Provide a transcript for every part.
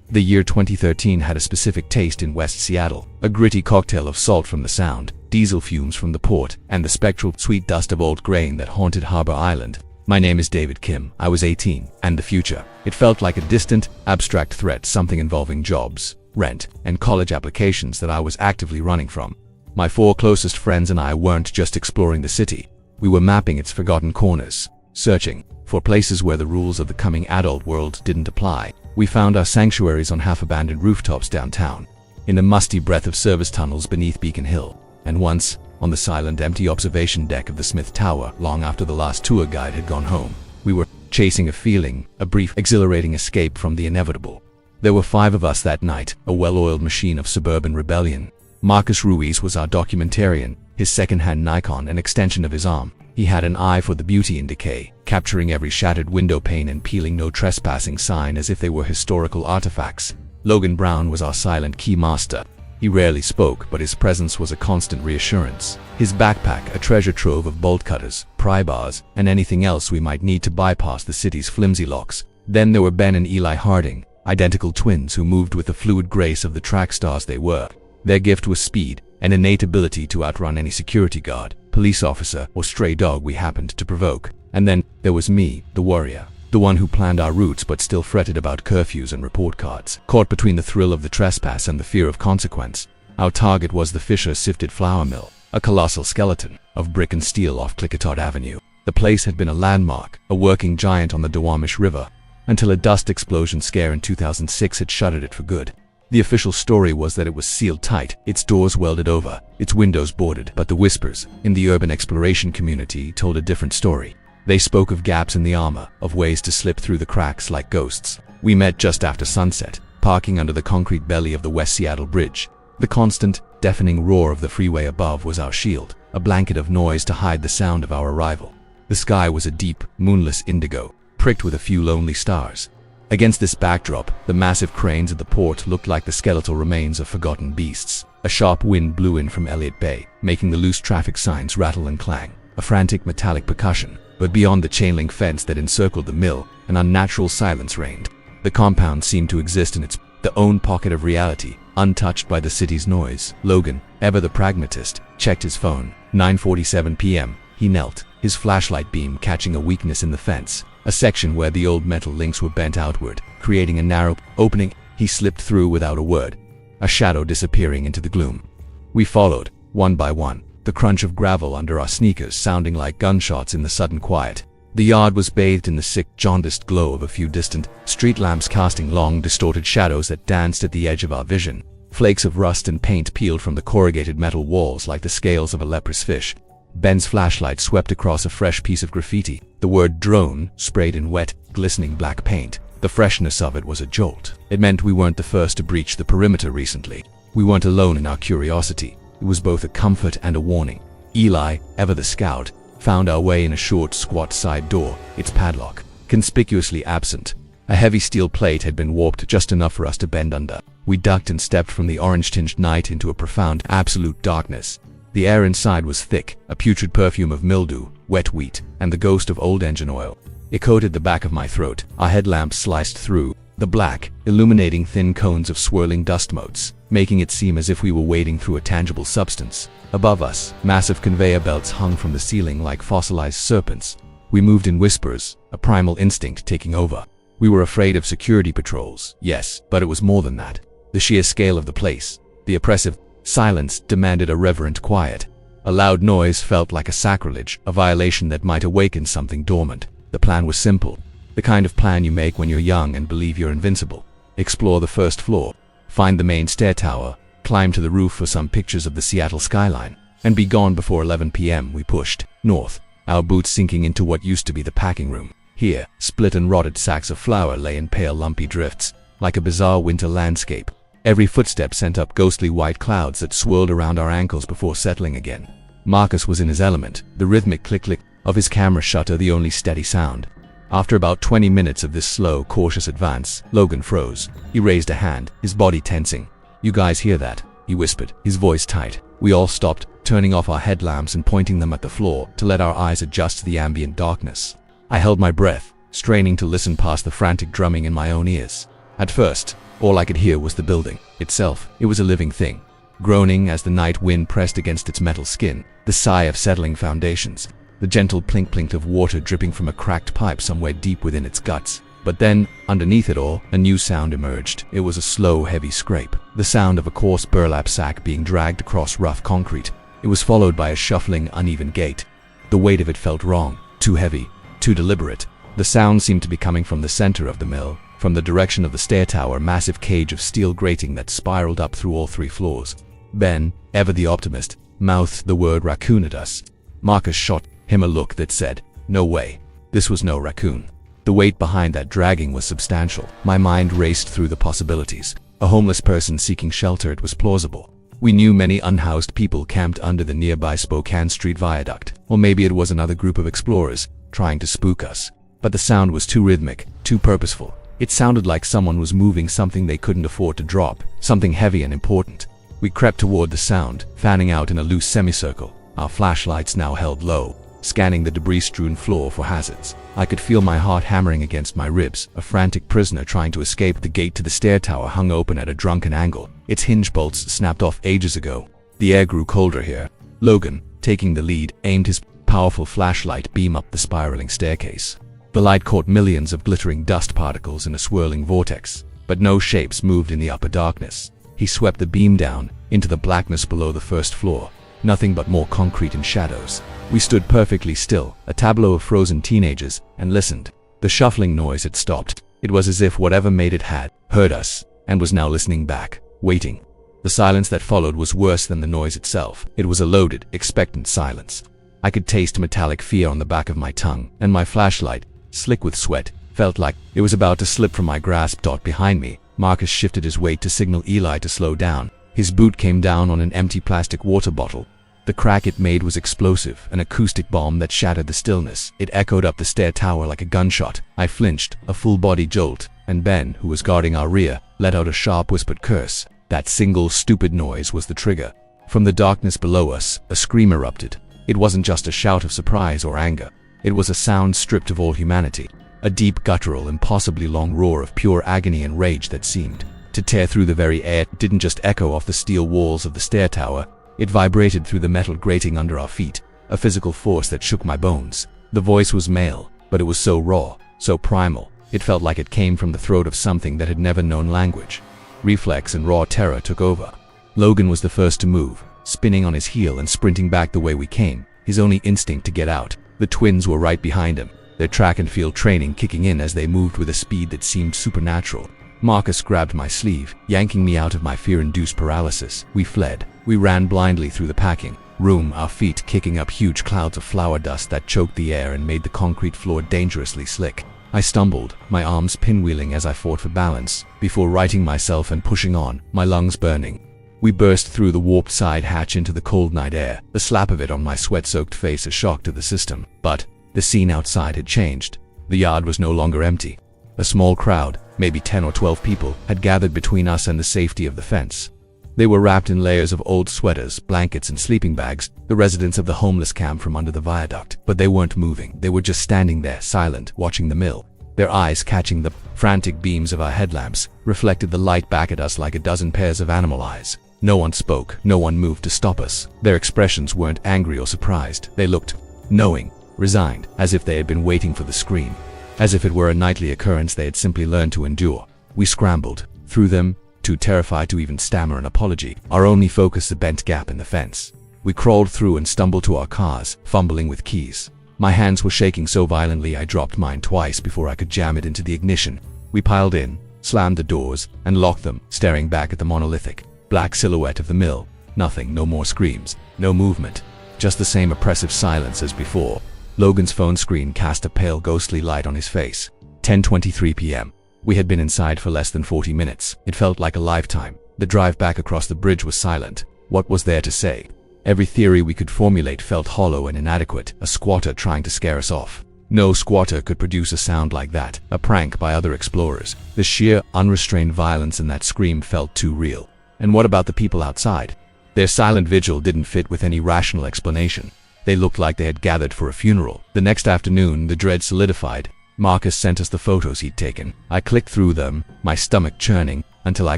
The year 2013 had a specific taste in West Seattle, a gritty cocktail of salt from the Sound, diesel fumes from the port, and the spectral sweet dust of old grain that haunted Harbor Island. My name is David Kim. I was 18, and the future. It felt like a distant, abstract threat, something involving jobs, rent, and college applications that I was actively running from. My 4 closest friends and I weren't just exploring the city. We were mapping its forgotten corners, searching for places where the rules of the coming adult world didn't apply. We found our sanctuaries on half-abandoned rooftops downtown, in the musty breath of service tunnels beneath Beacon Hill, and once, on the silent, empty observation deck of the Smith Tower long after the last tour guide had gone home. We were chasing a feeling, a brief, exhilarating escape from the inevitable. There were 5 of us that night, a well-oiled machine of suburban rebellion. Marcus Ruiz was our documentarian, his second-hand Nikon an extension of his arm. He had an eye for the beauty in decay, capturing every shattered window pane and peeling no trespassing sign as if they were historical artifacts. Logan Brown was our silent key master. He rarely spoke, but his presence was a constant reassurance. His backpack, a treasure trove of bolt cutters, pry bars, and anything else we might need to bypass the city's flimsy locks. Then there were Ben and Eli Harding, identical twins who moved with the fluid grace of the track stars they were. Their gift was speed, an innate ability to outrun any security guard, police officer, or stray dog we happened to provoke. And then there was me, the warrior, the one who planned our routes but still fretted about curfews and report cards. Caught between the thrill of the trespass and the fear of consequence, our target was the Fisher-sifted flour mill, a colossal skeleton of brick and steel off Cutout Avenue. The place had been a landmark, a working giant on the Duwamish River, until a dust explosion scare in 2006 had shuttered it for good. The official story was that it was sealed tight, its doors welded over, its windows boarded, but the whispers in the urban exploration community told a different story. They spoke of gaps in the armor, of ways to slip through the cracks like ghosts. We met just after sunset, parking under the concrete belly of the West Seattle Bridge. The constant, deafening roar of the freeway above was our shield, a blanket of noise to hide the sound of our arrival. The sky was a deep, moonless indigo, pricked with a few lonely stars. Against this backdrop, the massive cranes at the port looked like the skeletal remains of forgotten beasts. A sharp wind blew in from Elliott Bay, making the loose traffic signs rattle and clang, a frantic metallic percussion. But beyond the chain-link fence that encircled the mill, an unnatural silence reigned. The compound seemed to exist in its own pocket of reality, untouched by the city's noise. Logan, ever the pragmatist, checked his phone. 9:47 p.m. He knelt, his flashlight beam catching a weakness in the fence, a section where the old metal links were bent outward, creating a narrow opening. He slipped through without a word, a shadow disappearing into the gloom. We followed, one by one, the crunch of gravel under our sneakers sounding like gunshots in the sudden quiet. The yard was bathed in the sick, jaundiced glow of a few distant street lamps casting long, distorted shadows that danced at the edge of our vision. Flakes of rust and paint peeled from the corrugated metal walls like the scales of a leprous fish. Ben's flashlight swept across a fresh piece of graffiti, the word drone sprayed in wet, glistening black paint. The freshness of it was a jolt. It meant we weren't the first to breach the perimeter recently. We weren't alone in our curiosity. It was both a comfort and a warning. Eli, ever the scout, found our way in a short, squat side door, its padlock conspicuously absent. A heavy steel plate had been warped just enough for us to bend under. We ducked and stepped from the orange-tinged night into a profound, absolute darkness. The air inside was thick, a putrid perfume of mildew, wet wheat, and the ghost of old engine oil. It coated the back of my throat. Our headlamps sliced through the black, illuminating thin cones of swirling dust motes, making it seem as if we were wading through a tangible substance. Above us, massive conveyor belts hung from the ceiling like fossilized serpents. We moved in whispers, a primal instinct taking over. We were afraid of security patrols, yes, but it was more than that. The sheer scale of the place, the oppressive silence demanded a reverent quiet. A loud noise felt like a sacrilege, a violation that might awaken something dormant. The plan was simple, the kind of plan you make when you're young and believe you're invincible. Explore the first floor, find the main stair tower, climb to the roof for some pictures of the Seattle skyline, and be gone before 11 p.m. We pushed north, our boots sinking into what used to be the packing room. Here, split and rotted sacks of flour lay in pale lumpy drifts, like a bizarre winter landscape. Every footstep sent up ghostly white clouds that swirled around our ankles before settling again. Marcus was in his element, the rhythmic click-click of his camera shutter the only steady sound. After about 20 minutes of this slow, cautious advance, Logan froze. He raised a hand, his body tensing. "You guys hear that?" he whispered, his voice tight. We all stopped, turning off our headlamps and pointing them at the floor to let our eyes adjust to the ambient darkness. I held my breath, straining to listen past the frantic drumming in my own ears. At first, all I could hear was the building itself. It was a living thing, groaning as the night wind pressed against its metal skin, the sigh of settling foundations, the gentle plink-plink of water dripping from a cracked pipe somewhere deep within its guts. But then, underneath it all, a new sound emerged. It was a slow, heavy scrape, the sound of a coarse burlap sack being dragged across rough concrete. It was followed by a shuffling, uneven gait. The weight of it felt wrong, too heavy, too deliberate. The sound seemed to be coming from the center of the mill, from the direction of the stair tower, massive cage of steel grating that spiraled up through all 3 floors. Ben, ever the optimist, mouthed the word raccoon at us. Marcus shot him a look that said, "No way. This was no raccoon." The weight behind that dragging was substantial. My mind raced through the possibilities. A homeless person seeking shelter, it was plausible. We knew many unhoused people camped under the nearby Spokane Street viaduct. Or maybe it was another group of explorers trying to spook us. But the sound was too rhythmic, too purposeful. It sounded like someone was moving something they couldn't afford to drop, something heavy and important. We crept toward the sound, fanning out in a loose semicircle, our flashlights now held low, scanning the debris-strewn floor for hazards. I could feel my heart hammering against my ribs. A frantic prisoner trying to escape. The gate to the stair tower hung open at a drunken angle. Its hinge bolts snapped off ages ago. The air grew colder here. Logan, taking the lead, aimed his powerful flashlight beam up the spiraling staircase. The light caught millions of glittering dust particles in a swirling vortex, but no shapes moved in the upper darkness. He swept the beam down into the blackness below the first floor. Nothing but more concrete and shadows. We stood perfectly still, a tableau of frozen teenagers, and listened. The shuffling noise had stopped. It was as if whatever made it had heard us, and was now listening back, waiting. The silence that followed was worse than the noise itself. It was a loaded, expectant silence. I could taste metallic fear on the back of my tongue, and my flashlight, slick with sweat, felt like it was about to slip from my grasp. Behind me, Marcus shifted his weight to signal Eli to slow down. His boot came down on an empty plastic water bottle. The crack it made was explosive, an acoustic bomb that shattered the stillness. It echoed up the stair tower like a gunshot. I flinched, a full-body jolt, and Ben, who was guarding our rear, let out a sharp whispered curse. That single stupid noise was the trigger. From the darkness below us, a scream erupted. It wasn't just a shout of surprise or anger. It was a sound stripped of all humanity. A deep, guttural, impossibly long roar of pure agony and rage that seemed to tear through the very air. It didn't just echo off the steel walls of the stair tower. It vibrated through the metal grating under our feet, a physical force that shook my bones. The voice was male, but it was so raw, so primal. It felt like it came from the throat of something that had never known language. Reflex and raw terror took over. Logan was the first to move, spinning on his heel and sprinting back the way we came, his only instinct to get out. The twins were right behind him, their track and field training kicking in as they moved with a speed that seemed supernatural. Marcus grabbed my sleeve, yanking me out of my fear-induced paralysis. We fled. We ran blindly through the packing room, our feet kicking up huge clouds of flour dust that choked the air and made the concrete floor dangerously slick. I stumbled, my arms pinwheeling as I fought for balance, before righting myself and pushing on, my lungs burning. We burst through the warped side hatch into the cold night air, the slap of it on my sweat-soaked face a shock to the system. But the scene outside had changed. The yard was no longer empty. A small crowd, maybe 10 or 12 people, had gathered between us and the safety of the fence. They were wrapped in layers of old sweaters, blankets, and sleeping bags, the residents of the homeless camp from under the viaduct. But they weren't moving. They were just standing there, silent, watching the mill. Their eyes, catching the frantic beams of our headlamps, reflected the light back at us like a dozen pairs of animal eyes. No one spoke. No one moved to stop us. Their expressions weren't angry or surprised. They looked knowing, resigned, as if they had been waiting for the scream. As if it were a nightly occurrence they had simply learned to endure. We scrambled through them, too terrified to even stammer an apology, our only focus the bent gap in the fence. We crawled through and stumbled to our cars, fumbling with keys. My hands were shaking so violently I dropped mine twice before I could jam it into the ignition. We piled in, slammed the doors, and locked them, staring back at the monolithic, black silhouette of the mill. Nothing, no more screams, no movement, just the same oppressive silence as before. Logan's phone screen cast a pale ghostly light on his face. 10:23 p.m. We had been inside for less than 40 minutes. It felt like a lifetime. The drive back across the bridge was silent. What was there to say? Every theory we could formulate felt hollow and inadequate, a squatter trying to scare us off. No squatter could produce a sound like that, a prank by other explorers. The sheer, unrestrained violence in that scream felt too real. And what about the people outside? Their silent vigil didn't fit with any rational explanation. They looked like they had gathered for a funeral. The next afternoon, the dread solidified. Marcus sent us the photos he'd taken. I clicked through them, my stomach churning, until I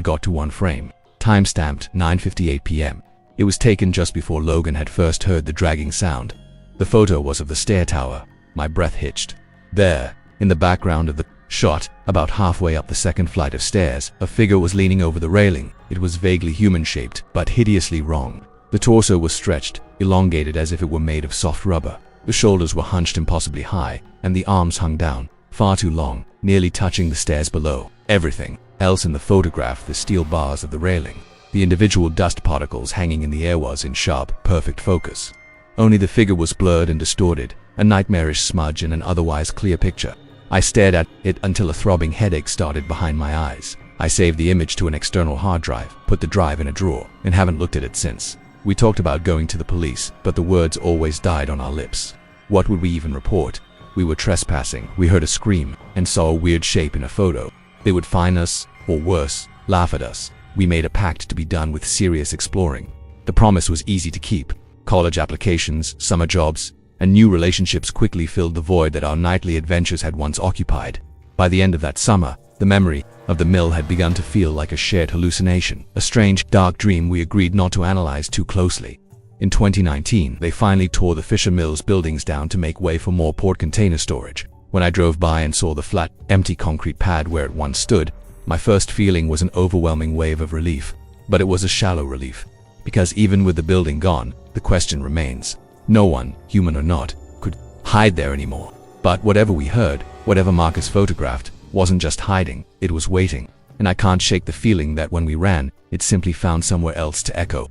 got to one frame. Timestamped 9:58 p.m. It was taken just before Logan had first heard the dragging sound. The photo was of the stair tower. My breath hitched. There, in the background of the shot, about halfway up the second flight of stairs, a figure was leaning over the railing. It was vaguely human-shaped, but hideously wrong. The torso was stretched, elongated as if it were made of soft rubber. The shoulders were hunched impossibly high, and the arms hung down, far too long, nearly touching the stairs below. Everything else in the photograph, the steel bars of the railing, the individual dust particles hanging in the air, was in sharp, perfect focus. Only the figure was blurred and distorted, a nightmarish smudge in an otherwise clear picture. I stared at it until a throbbing headache started behind my eyes. I saved the image to an external hard drive, put the drive in a drawer, and haven't looked at it since. We talked about going to the police, but the words always died on our lips. What would we even report? We were trespassing. We heard a scream and saw a weird shape in a photo. They would fine us, or worse, laugh at us. We made a pact to be done with serious exploring. The promise was easy to keep. College applications, summer jobs, and new relationships quickly filled the void that our nightly adventures had once occupied. By the end of that summer, the memory of the mill had begun to feel like a shared hallucination, a strange, dark dream we agreed not to analyze too closely. In 2019, they finally tore the Fisher Mill's buildings down to make way for more port container storage. When I drove by and saw the flat, empty concrete pad where it once stood, my first feeling was an overwhelming wave of relief. But it was a shallow relief, because even with the building gone, the question remains. No one, human or not, could hide there anymore. But whatever we heard, whatever Marcus photographed, wasn't just hiding, it was waiting. And I can't shake the feeling that when we ran, it simply found somewhere else to echo.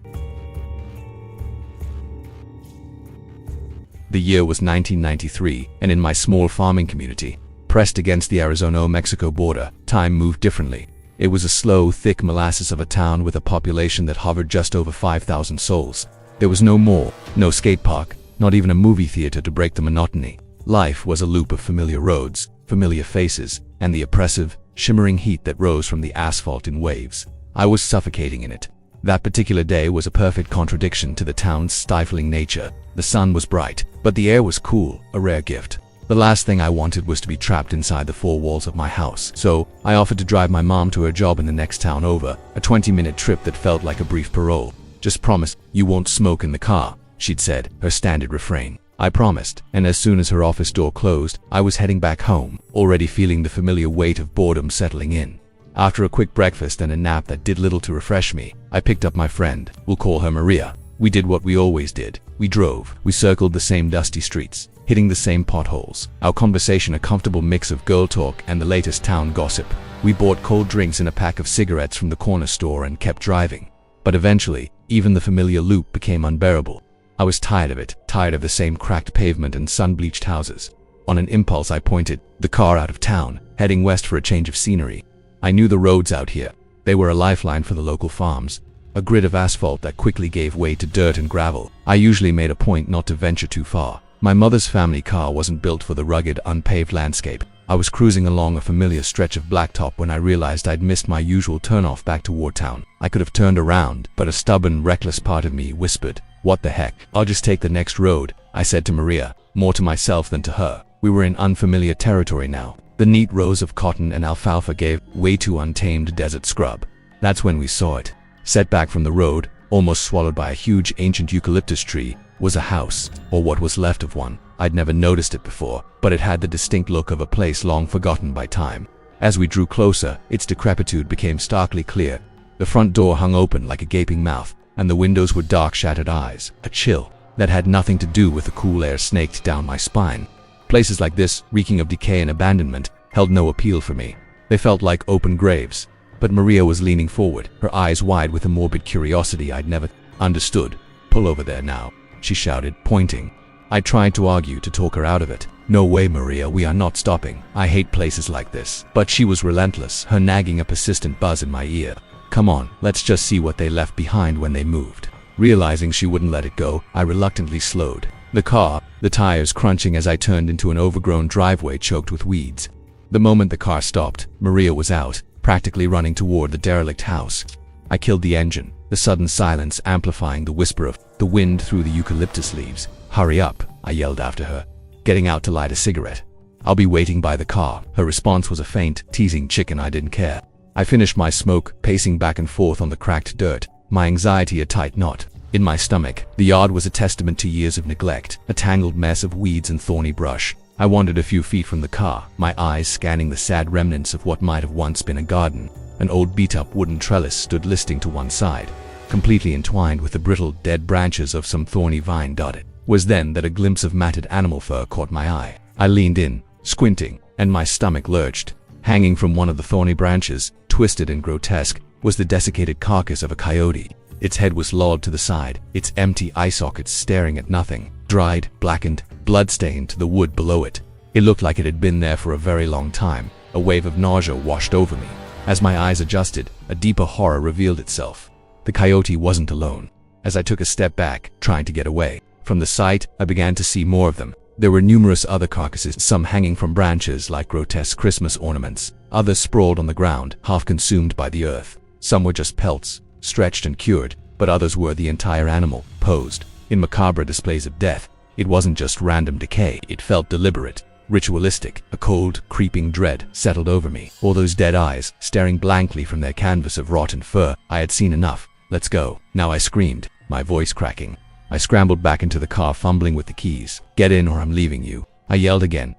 The year was 1993, and in my small farming community, pressed against the Arizona-Mexico border, time moved differently. It was a slow, thick molasses of a town with a population that hovered just over 5,000 souls. There was no mall, no skate park, not even a movie theater to break the monotony. Life was a loop of familiar roads, familiar faces, and the oppressive, shimmering heat that rose from the asphalt in waves. I was suffocating in it. That particular day was a perfect contradiction to the town's stifling nature. The sun was bright, but the air was cool, a rare gift. The last thing I wanted was to be trapped inside the four walls of my house, so I offered to drive my mom to her job in the next town over, a 20-minute trip that felt like a brief parole. "Just promise you won't smoke in the car," she'd said, her standard refrain. I promised, and as soon as her office door closed, I was heading back home, already feeling the familiar weight of boredom settling in. After a quick breakfast and a nap that did little to refresh me, I picked up my friend. We'll call her Maria. We did what we always did. We drove. We circled the same dusty streets, hitting the same potholes. Our conversation a comfortable mix of girl talk and the latest town gossip. We bought cold drinks and a pack of cigarettes from the corner store and kept driving. But eventually, even the familiar loop became unbearable. I was tired of it, tired of the same cracked pavement and sun-bleached houses. On an impulse, I pointed the car out of town, heading west for a change of scenery. I knew the roads out here. They were a lifeline for the local farms, a grid of asphalt that quickly gave way to dirt and gravel. I usually made a point not to venture too far. My mother's family car wasn't built for the rugged, unpaved landscape. I was cruising along a familiar stretch of blacktop when I realized I'd missed my usual turnoff back toward town. I could have turned around, but a stubborn, reckless part of me whispered, "What the heck? I'll just take the next road," I said to Maria, more to myself than to her. We were in unfamiliar territory now. The neat rows of cotton and alfalfa gave way to untamed desert scrub. That's when we saw it. Set back from the road, almost swallowed by a huge ancient eucalyptus tree, was a house, or what was left of one. I'd never noticed it before, but it had the distinct look of a place long forgotten by time. As we drew closer, its decrepitude became starkly clear. The front door hung open like a gaping mouth, and the windows were dark, shattered eyes. A chill that had nothing to do with the cool air snaked down my spine. Places like this, reeking of decay and abandonment, held no appeal for me. They felt like open graves. But Maria was leaning forward, her eyes wide with a morbid curiosity I'd never understood. "Pull over there now," she shouted, pointing. I tried to argue to talk her out of it. "No way, Maria, we are not stopping. I hate places like this." But she was relentless, her nagging a persistent buzz in my ear. "Come on, let's just see what they left behind when they moved." Realizing she wouldn't let it go, I reluctantly slowed. The car, the tires crunching as I turned into an overgrown driveway choked with weeds. The moment the car stopped, Maria was out, practically running toward the derelict house. I killed the engine, the sudden silence amplifying the whisper of the wind through the eucalyptus leaves. "Hurry up," I yelled after her, getting out to light a cigarette. "I'll be waiting by the car." Her response was a faint, teasing chicken. I didn't care. I finished my smoke, pacing back and forth on the cracked dirt, my anxiety a tight knot in my stomach. The yard was a testament to years of neglect, a tangled mess of weeds and thorny brush. I wandered a few feet from the car, my eyes scanning the sad remnants of what might have once been a garden. An old beat-up wooden trellis stood listing to one side, completely entwined with the brittle, dead branches of some thorny vine. It was then that a glimpse of matted animal fur caught my eye. I leaned in, squinting, and my stomach lurched. Hanging from one of the thorny branches, twisted and grotesque, was the desiccated carcass of a coyote. Its head was lolled to the side, its empty eye sockets staring at nothing, dried, blackened, blood-stained to the wood below it. It looked like it had been there for a very long time. A wave of nausea washed over me. As my eyes adjusted, a deeper horror revealed itself. The coyote wasn't alone. As I took a step back, trying to get away from the sight, I began to see more of them. There were numerous other carcasses, some hanging from branches like grotesque Christmas ornaments, others sprawled on the ground, half consumed by the earth. Some were just pelts, stretched and cured, but others were the entire animal, posed in macabre displays of death. It wasn't just random decay, it felt deliberate, ritualistic. A cold, creeping dread settled over me. All those dead eyes, staring blankly from their canvas of rotten fur. I had seen enough. "Let's go now," I screamed, my voice cracking. I scrambled back into the car, fumbling with the keys. "Get in or I'm leaving you," I yelled again.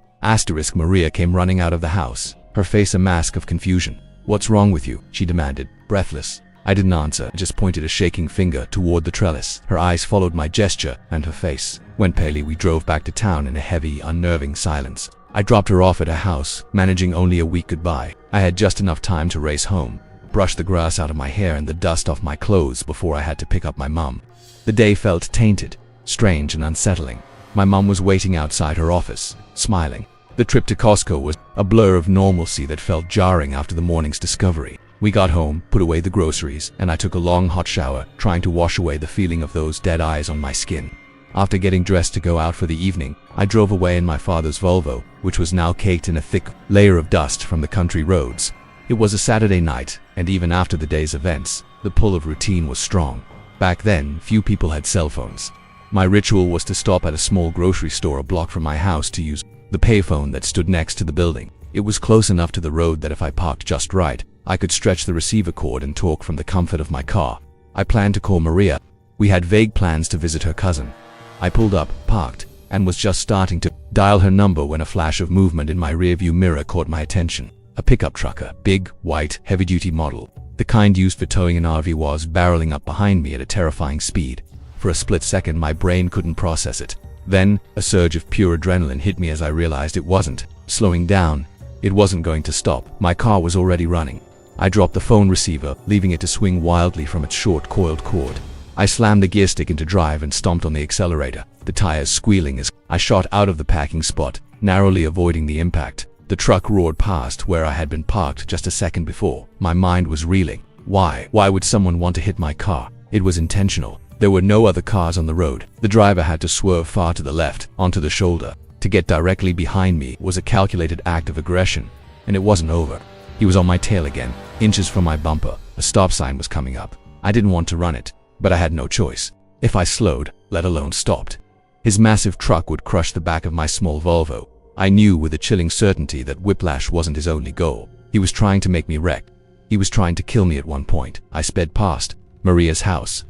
Maria came running out of the house, her face a mask of confusion. "What's wrong with you?" she demanded, breathless. I didn't answer, just pointed a shaking finger toward the trellis. Her eyes followed my gesture, and her face went pale. We drove back to town in a heavy, unnerving silence. I dropped her off at her house, managing only a weak goodbye. I had just enough time to race home, brush the grass out of my hair and the dust off my clothes before I had to pick up my mum. The day felt tainted, strange and unsettling. My mum was waiting outside her office, smiling. The trip to Costco was a blur of normalcy that felt jarring after the morning's discovery. We got home, put away the groceries, and I took a long hot shower, trying to wash away the feeling of those dead eyes on my skin. After getting dressed to go out for the evening, I drove away in my father's Volvo, which was now caked in a thick layer of dust from the country roads. It was a Saturday night, and even after the day's events, the pull of routine was strong. Back then, few people had cell phones. My ritual was to stop at a small grocery store a block from my house to use the payphone that stood next to the building. It was close enough to the road that if I parked just right, I could stretch the receiver cord and talk from the comfort of my car. I planned to call Maria. We had vague plans to visit her cousin. I pulled up, parked, and was just starting to dial her number when a flash of movement in my rearview mirror caught my attention. A pickup truck, a big, white, heavy-duty model, the kind used for towing an RV, was barreling up behind me at a terrifying speed. For a split second, my brain couldn't process it. Then, a surge of pure adrenaline hit me as I realized it wasn't slowing down. It wasn't going to stop. My car was already running. I dropped the phone receiver, leaving it to swing wildly from its short, coiled cord. I slammed the gear stick into drive and stomped on the accelerator, the tires squealing as I shot out of the parking spot, narrowly avoiding the impact. The truck roared past where I had been parked just a second before. My mind was reeling. Why would someone want to hit my car? It was intentional. There were no other cars on the road. The driver had to swerve far to the left, onto the shoulder. To get directly behind me was a calculated act of aggression, and it wasn't over. He was on my tail again, inches from my bumper. A stop sign was coming up. I didn't want to run it, but I had no choice. If I slowed, let alone stopped, his massive truck would crush the back of my small Volvo. I knew with a chilling certainty that whiplash wasn't his only goal. He was trying to make me wreck. He was trying to kill me at one point. I sped past Maria's house.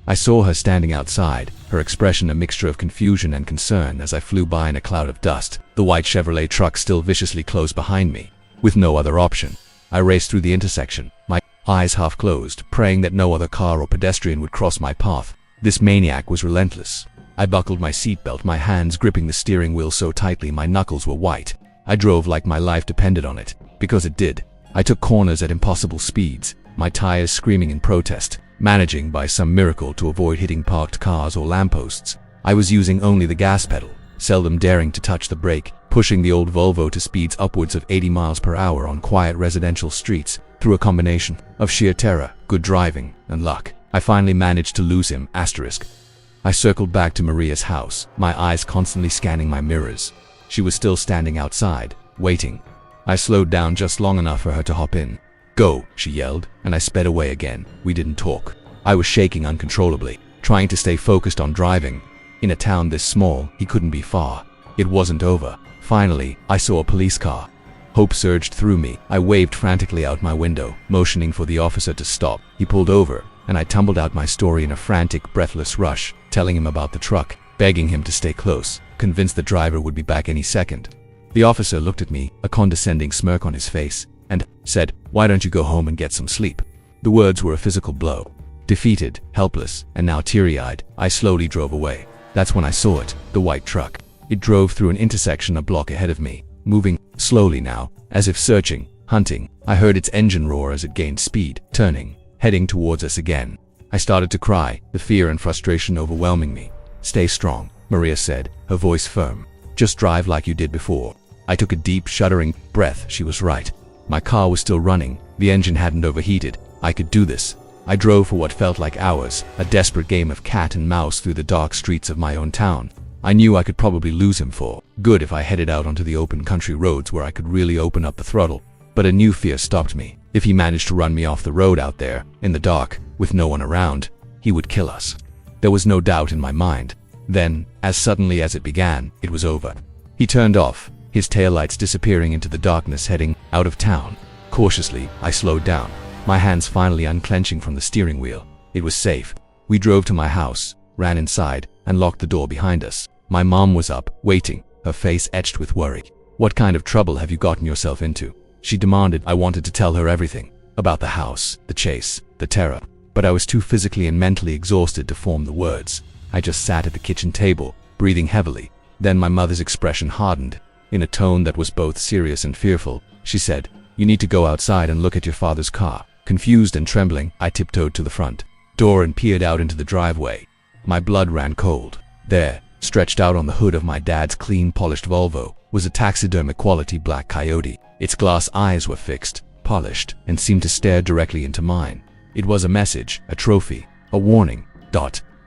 I saw her standing outside, her expression a mixture of confusion and concern as I flew by in a cloud of dust, the white Chevrolet truck still viciously close behind me. With no other option, I raced through the intersection, my eyes half closed, praying that no other car or pedestrian would cross my path. This maniac was relentless. I buckled my seatbelt, my hands gripping the steering wheel so tightly my knuckles were white. I drove like my life depended on it, because it did. I took corners at impossible speeds, my tires screaming in protest, managing by some miracle to avoid hitting parked cars or lampposts. I was using only the gas pedal, seldom daring to touch the brake, pushing the old Volvo to speeds upwards of 80 miles per hour on quiet residential streets. Through a combination of sheer terror, good driving, and luck, I finally managed to lose him. I circled back to Maria's house, my eyes constantly scanning my mirrors. She was still standing outside, waiting. I slowed down just long enough for her to hop in. "Go," she yelled, and I sped away again. We didn't talk. I was shaking uncontrollably, trying to stay focused on driving. In a town this small, he couldn't be far. It wasn't over. Finally, I saw a police car. Hope surged through me. I waved frantically out my window, motioning for the officer to stop. He pulled over, and I tumbled out my story in a frantic, breathless rush, telling him about the truck, begging him to stay close, convinced the driver would be back any second. The officer looked at me, a condescending smirk on his face, and said, "Why don't you go home and get some sleep?" The words were a physical blow. Defeated, helpless, and now teary-eyed, I slowly drove away. That's when I saw it, the white truck. It drove through an intersection a block ahead of me, moving slowly now, as if searching, hunting. I heard its engine roar as it gained speed, turning, heading towards us again. I started to cry, the fear and frustration overwhelming me. "Stay strong," Maria said, her voice firm. "Just drive like you did before." I took a deep, shuddering breath. She was right. My car was still running. The engine hadn't overheated. I could do this. I drove for what felt like hours, a desperate game of cat and mouse through the dark streets of my own town. I knew I could probably lose him for good if I headed out onto the open country roads where I could really open up the throttle. But a new fear stopped me. If he managed to run me off the road out there, in the dark, with no one around, he would kill us. There was no doubt in my mind. Then, as suddenly as it began, it was over. He turned off, his taillights disappearing into the darkness, heading out of town. Cautiously, I slowed down, my hands finally unclenching from the steering wheel. It was safe. We drove to my house, ran inside, and locked the door behind us. My mom was up, waiting, her face etched with worry. "What kind of trouble have you gotten yourself into?" she demanded. I wanted to tell her everything, about the house, the chase, the terror, but I was too physically and mentally exhausted to form the words. I just sat at the kitchen table, breathing heavily. Then my mother's expression hardened. In a tone that was both serious and fearful, she said, "You need to go outside and look at your father's car." Confused and trembling, I tiptoed to the front door and peered out into the driveway. My blood ran cold. There, stretched out on the hood of my dad's clean, polished Volvo, was a taxidermy-quality black coyote. Its glass eyes were fixed, polished, and seemed to stare directly into mine. It was a message, a trophy, a warning.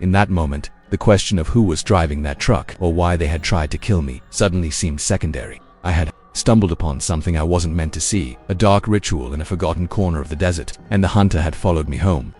In that moment, the question of who was driving that truck or why they had tried to kill me suddenly seemed secondary. I had stumbled upon something I wasn't meant to see, a dark ritual in a forgotten corner of the desert, and the hunter had followed me home.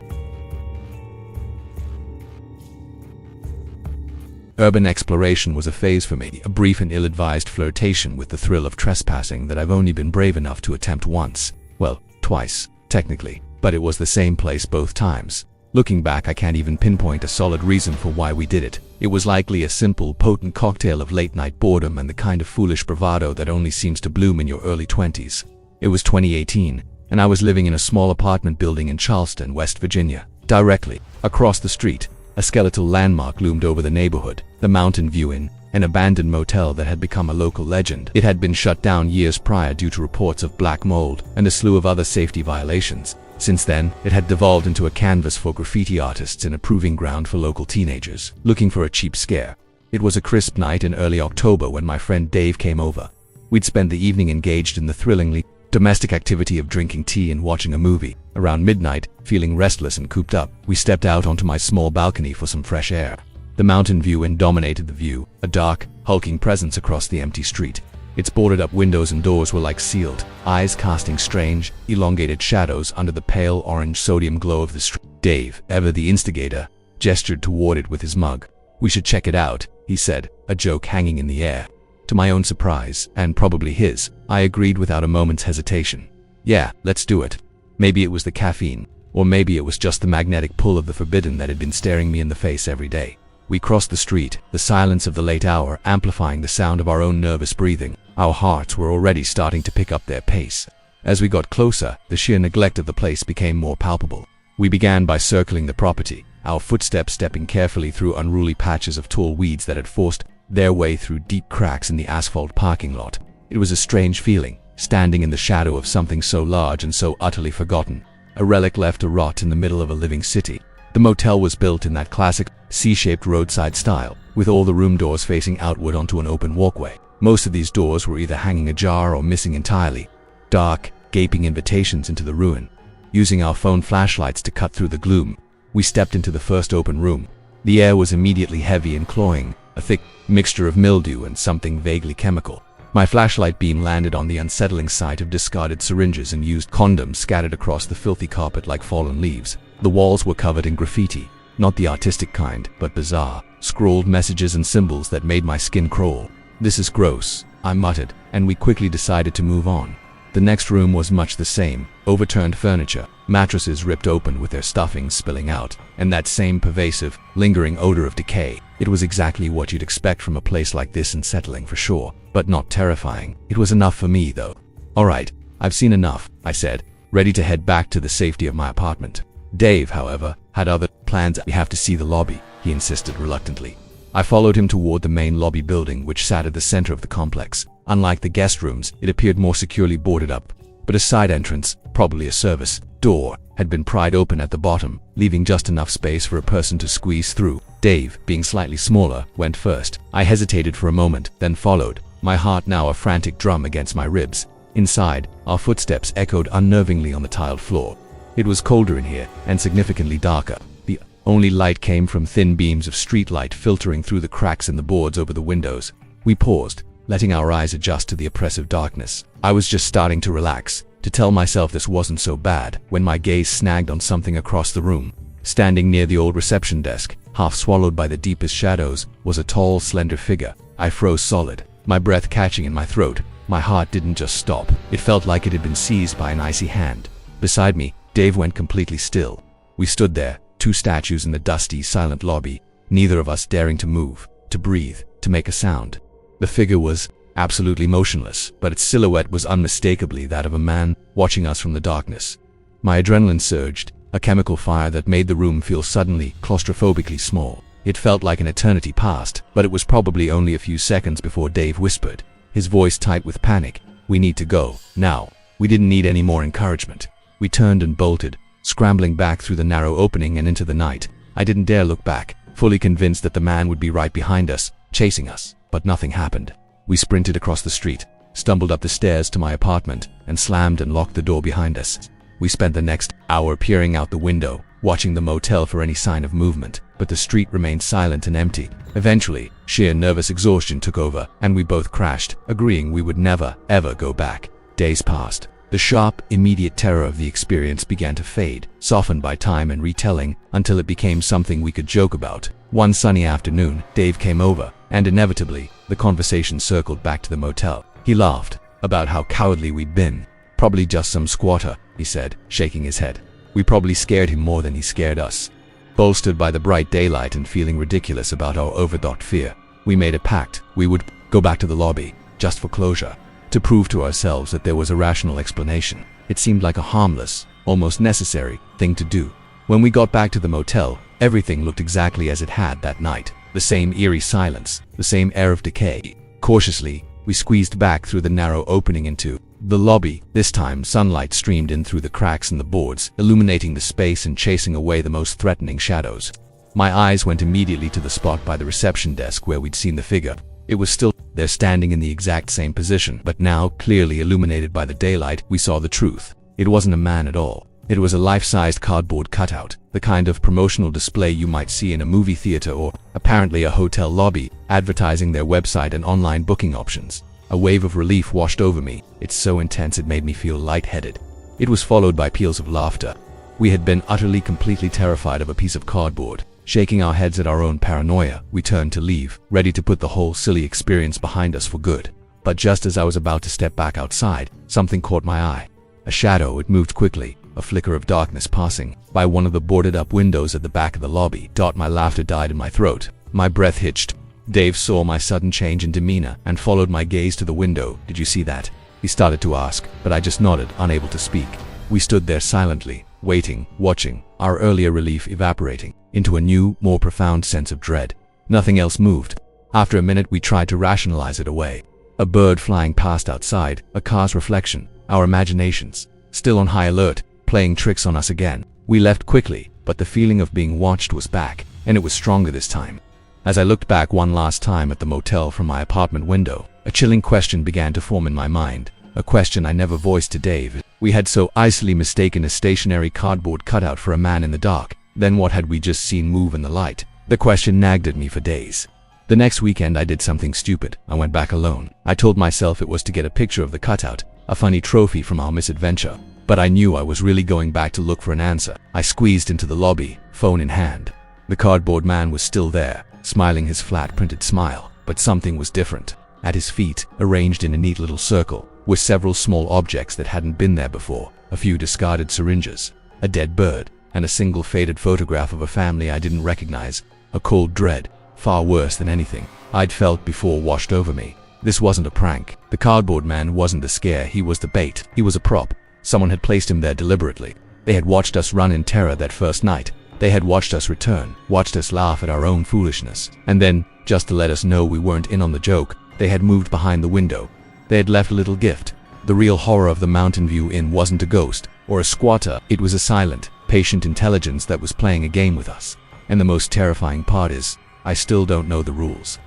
Urban exploration was a phase for me, a brief and ill-advised flirtation with the thrill of trespassing that I've only been brave enough to attempt once. Well, twice, technically, but it was the same place both times. Looking back, I can't even pinpoint a solid reason for why we did it. It was likely a simple, potent cocktail of late-night boredom and the kind of foolish bravado that only seems to bloom in your early 20s. It was 2018, and I was living in a small apartment building in Charleston, West Virginia. Directly across the street, a skeletal landmark loomed over the neighborhood, the Mountain View Inn, an abandoned motel that had become a local legend. It had been shut down years prior due to reports of black mold and a slew of other safety violations. Since then, it had devolved into a canvas for graffiti artists and a proving ground for local teenagers looking for a cheap scare. It was a crisp night in early October when my friend Dave came over. We'd spent the evening engaged in the thrillingly domestic activity of drinking tea and watching a movie. Around midnight, feeling restless and cooped up, we stepped out onto my small balcony for some fresh air. The Mountain View Inn dominated the view, a dark, hulking presence across the empty street. Its boarded-up windows and doors were like sealed, eyes casting strange, elongated shadows under the pale orange sodium glow of the street. Dave, ever the instigator, gestured toward it with his mug. "We should check it out," he said, a joke hanging in the air. To my own surprise, and probably his, I agreed without a moment's hesitation. "Yeah, let's do it." Maybe it was the caffeine, or maybe it was just the magnetic pull of the forbidden that had been staring me in the face every day. We crossed the street, the silence of the late hour amplifying the sound of our own nervous breathing. Our hearts were already starting to pick up their pace. As we got closer, the sheer neglect of the place became more palpable. We began by circling the property, our footsteps stepping carefully through unruly patches of tall weeds that had forced their way through deep cracks in the asphalt parking lot. It was a strange feeling, standing in the shadow of something so large and so utterly forgotten, a relic left to rot in the middle of a living city. The motel was built in that classic, C-shaped roadside style, with all the room doors facing outward onto an open walkway. Most of these doors were either hanging ajar or missing entirely. Dark, gaping invitations into the ruin. Using our phone flashlights to cut through the gloom, we stepped into the first open room. The air was immediately heavy and cloying, a thick mixture of mildew and something vaguely chemical. My flashlight beam landed on the unsettling sight of discarded syringes and used condoms scattered across the filthy carpet like fallen leaves. The walls were covered in graffiti, not the artistic kind, but bizarre, scrawled messages and symbols that made my skin crawl. "This is gross," I muttered, and we quickly decided to move on. The next room was much the same. Overturned furniture, mattresses ripped open with their stuffings spilling out, and that same pervasive, lingering odor of decay. It was exactly what you'd expect from a place like this, unsettling for sure, but not terrifying. It was enough for me, though. "Alright, I've seen enough," I said, ready to head back to the safety of my apartment. Dave, however, had other plans. "We have to see the lobby," he insisted reluctantly. I followed him toward the main lobby building, which sat at the center of the complex. Unlike the guest rooms, it appeared more securely boarded up, but a side entrance, probably a service door, had been pried open at the bottom, leaving just enough space for a person to squeeze through. Dave, being slightly smaller, went first. I hesitated for a moment, then followed, my heart now a frantic drum against my ribs. Inside, our footsteps echoed unnervingly on the tiled floor. It was colder in here, and significantly darker. The only light came from thin beams of streetlight filtering through the cracks in the boards over the windows. We paused, letting our eyes adjust to the oppressive darkness. I was just starting to relax, to tell myself this wasn't so bad, when my gaze snagged on something across the room. Standing near the old reception desk, half swallowed by the deepest shadows, was a tall, slender figure. I froze solid, my breath catching in my throat. My heart didn't just stop, it felt like it had been seized by an icy hand. Beside me, Dave went completely still. We stood there, two statues in the dusty, silent lobby, neither of us daring to move, to breathe, to make a sound. The figure was absolutely motionless, but its silhouette was unmistakably that of a man watching us from the darkness. My adrenaline surged, a chemical fire that made the room feel suddenly claustrophobically small. It felt like an eternity passed, but it was probably only a few seconds before Dave whispered, his voice tight with panic, "We need to go, now." We didn't need any more encouragement. We turned and bolted, scrambling back through the narrow opening and into the night. I didn't dare look back, fully convinced that the man would be right behind us, chasing us, but nothing happened. We sprinted across the street, stumbled up the stairs to my apartment, and slammed and locked the door behind us. We spent the next hour peering out the window, watching the motel for any sign of movement, but the street remained silent and empty. Eventually, sheer nervous exhaustion took over, and we both crashed, agreeing we would never, ever go back. Days passed. The sharp, immediate terror of the experience began to fade, softened by time and retelling, until it became something we could joke about. One sunny afternoon, Dave came over, and inevitably, the conversation circled back to the motel. He laughed about how cowardly we'd been. "Probably just some squatter," he said, shaking his head. We probably scared him more than he scared us. Bolstered by the bright daylight and feeling ridiculous about our overthought fear, we made a pact. We would go back to the lobby, just for closure, to prove to ourselves that there was a rational explanation. It seemed like a harmless, almost necessary, thing to do. When we got back to the motel, everything looked exactly as it had that night. The same eerie silence, the same air of decay. Cautiously, we squeezed back through the narrow opening into the lobby. This time, sunlight streamed in through the cracks in the boards, illuminating the space and chasing away the most threatening shadows. My eyes went immediately to the spot by the reception desk where we'd seen the figure. It was still there, standing in the exact same position, but now, clearly illuminated by the daylight, we saw the truth. It wasn't a man at all. It was a life-sized cardboard cutout, the kind of promotional display you might see in a movie theater or, apparently, a hotel lobby, advertising their website and online booking options. A wave of relief washed over me. It's so intense it made me feel lightheaded. It was followed by peals of laughter. We had been utterly, completely terrified of a piece of cardboard. Shaking our heads at our own paranoia, we turned to leave, ready to put the whole silly experience behind us for good. But just as I was about to step back outside, something caught my eye. A shadow. It moved quickly, a flicker of darkness passing by one of the boarded-up windows at the back of the lobby. My laughter died in my throat. My breath hitched. Dave saw my sudden change in demeanor and followed my gaze to the window. "Did you see that?" he started to ask, but I just nodded, unable to speak. We stood there silently, waiting, watching, our earlier relief evaporating into a new, more profound sense of dread. Nothing else moved. After a minute, we tried to rationalize it away. A bird flying past outside, a car's reflection, our imaginations, still on high alert, playing tricks on us again. We left quickly, but the feeling of being watched was back, and it was stronger this time. As I looked back one last time at the motel from my apartment window, a chilling question began to form in my mind, a question I never voiced to Dave. We had so easily mistaken a stationary cardboard cutout for a man in the dark. Then what had we just seen move in the light? The question nagged at me for days. The next weekend I did something stupid. I went back alone. I told myself it was to get a picture of the cutout, a funny trophy from our misadventure. But I knew I was really going back to look for an answer. I squeezed into the lobby, phone in hand. The cardboard man was still there, smiling his flat printed smile, but something was different. At his feet, arranged in a neat little circle, were several small objects that hadn't been there before, a few discarded syringes, a dead bird, and a single faded photograph of a family I didn't recognize. A cold dread, far worse than anything I'd felt before, washed over me. This wasn't a prank. The cardboard man wasn't the scare, he was the bait. He was a prop. Someone had placed him there deliberately. They had watched us run in terror that first night. They had watched us return, watched us laugh at our own foolishness. And then, just to let us know we weren't in on the joke, they had moved behind the window. They had left a little gift. The real horror of the Mountain View Inn wasn't a ghost or a squatter. It was a silent, patient intelligence that was playing a game with us. And the most terrifying part is, I still don't know the rules.